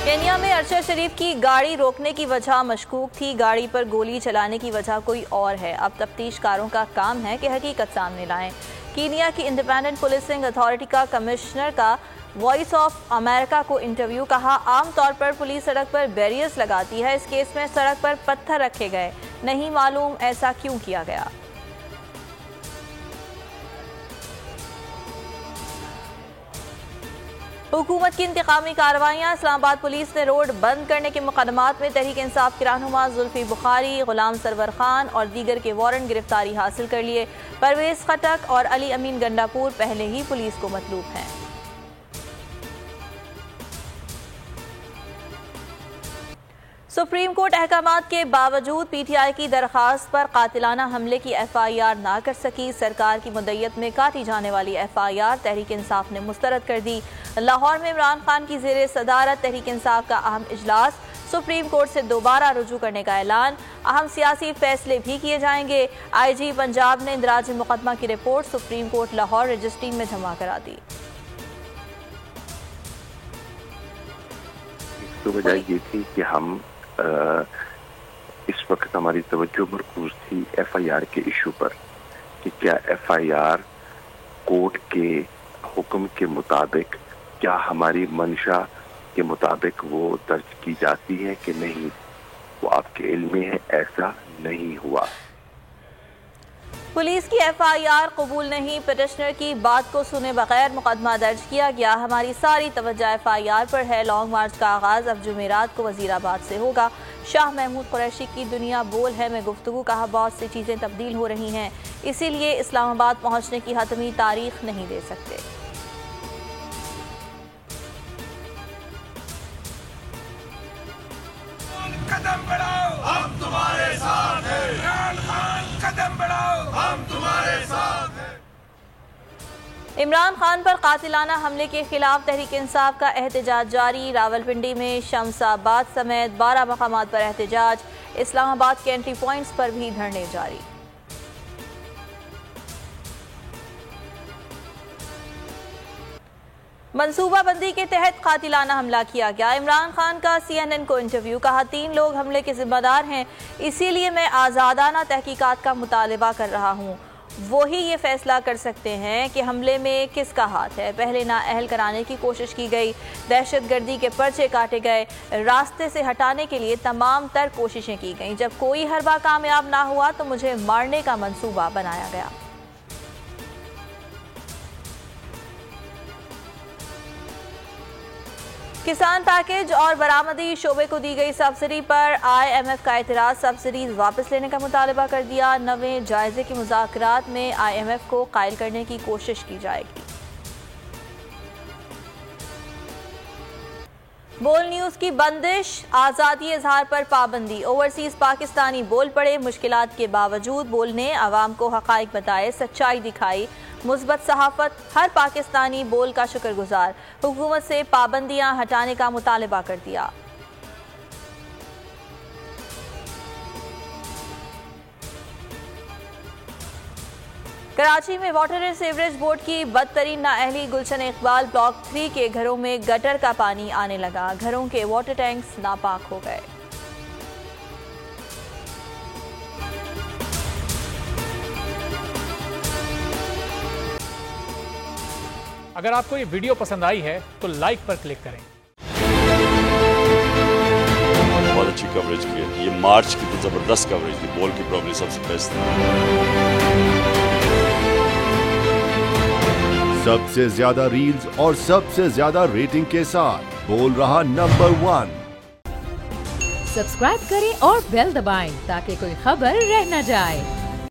Kenya में अरशद शरीफ की गाड़ी रोकने की वजह मशकूक थी, गाड़ी पर गोली चलाने की वजह कोई और है। अब तफ्तीशकारों का काम है कि हकीकत सामने लाएं। कीनिया की इंडिपेंडेंट पुलिसिंग अथॉरिटी का कमिश्नर का वॉइस ऑफ अमेरिका को इंटरव्यू। कहा, आमतौर पर पुलिस सड़क पर बैरियर्स लगाती है, इस केस में सड़क पर पत्थर रखे गए, नहीं मालूम ऐसा क्यों किया गया। हुकूमत की इंतकामी कार्रवाइयाँ। इस्लामाबाद पुलिस ने रोड बंद करने के मुकदमात में तहरीक इंसाफ के रहनुमा जुल्फी बुखारी, गुलाम सरवर खान और दीगर के वारंट गिरफ्तारी हासिल कर लिए। परवेज खटक और अली अमीन गंडापुर पहले ही पुलिस को मतलूब हैं। सुप्रीम कोर्ट अहकामात के बावजूद पीटीआई की दरख्वास्त पर कातिलाना हमले की एफआईआर ना कर सकी। सरकार की मुद्दत में काटी जाने वाली एफआईआर तहरीक इंसाफ ने मुस्तरद कर दी। लाहौर में इमरान खान की ज़ेरे सदारत तहरीक इंसाफ का अहम इजलास, सुप्रीम कोर्ट से दोबारा रुजू करने का ऐलान। अहम सियासी फैसले भी किए जाएंगे। आईजी पंजाब ने इंदराज मुकदमा की report supreme court Lahore registry में जमा करा दी। तो वजह ये थी कि हम इस वक्त हमारी तवज्जो मरकूज थी एफआईआर के इशू पर कि क्या एफआईआर कोर्ट के हुक्म के मुताबिक, क्या हमारी मंशा के मुताबिक वो दर्ज की जाती है कि नहीं। वो आपके इल्म में है, ऐसा नहीं हुआ। पुलिस की एफआईआर कबूल नहीं, पिटिशनर की बात को सुने बगैर मुकदमा दर्ज किया गया। हमारी सारी तवज्जो एफआईआर पर है। लॉन्ग मार्च का आगाज अब जुमेरात को वजीराबाद से होगा। शाह महमूद कुरैशी की दुनिया बोल है में गुफ्तगू। कहा, बहुत सी चीजें तब्दील हो रही हैं, इसीलिए इस्लामाबाद पहुंचने की हतमी तारीख नहीं दे सकते। कदम बढ़ाओ, हम तुम्हारे साथ हैं। इमरान खान कदम बढ़ाओ, हम तुम्हारे साथ हैं। इमरान खान पर कातिलाना हमले के खिलाफ तहरीक इंसाफ का एहतजाज जारी। रावलपिंडी में शमसाबाद समेत 12 मकामात पर एहतजाज। इस्लामाबाद के एंट्री पॉइंट्स पर भी धरने जारी। मंसूबाबंदी के तहत कातिलाना हमला किया गया। इमरान खान का CNN को इंटरव्यू। कहा, 3 लोग हमले के जिम्मेदार हैं, इसीलिए मैं आज़ादाना तहकीकात का मुतालबा कर रहा हूँ। वो ही ये फैसला कर सकते हैं कि हमले में किसका हाथ है। पहले नाअहल कराने की कोशिश की गई, दहशतगर्दी के पर्चे काटे गए, रास्ते से हटाने के लिए तमाम तर कोशिशें की गईं। जब कोई हरबा कामयाब ना हुआ तो मुझे मारने का मंसूबा बनाया गया। किसान पैकेज और बरामदी शोबे को दी गई सब्सिडी पर IMF का एतराज। सब्सिडीज वापस लेने का मुतालबा कर दिया। नवे जायजे की मुज़ाकरात में IMF को कायल करने की कोशिश की जाएगी। बोल न्यूज की बंदिश, आज़ादी इजहार पर पाबंदी। ओवरसीज पाकिस्तानी बोल पड़े, मुश्किलात के बावजूद बोल ने आवाम को हकाइक बताए, सच्चाई दिखाई। मुस्बत सहाफत, हर पाकिस्तानी बोल का शुक्रगुजार। हुकूमत से पाबंदियां हटाने का मुतालबा कर दिया। कराची में वाटर एंड सीवरेज बोर्ड की बदतरीन नाअहली। गुलशन इकबाल ब्लॉक 3 के घरों में गटर का पानी आने लगा। घरों के वाटर टैंक्स नापाक हो गए। अगर आपको ये वीडियो पसंद आई है तो लाइक पर क्लिक करें। बहुत अच्छी कवरेज की है। ये मार्च की तो जबरदस्त कवरेज थी, बॉल की प्रॉब्लम सबसे बेस्ट थी। सबसे ज्यादा रील्स और सबसे ज्यादा रेटिंग के साथ बोल रहा नंबर 1। सब्सक्राइब करें और बेल दबाएं ताकि कोई खबर रह न जाए।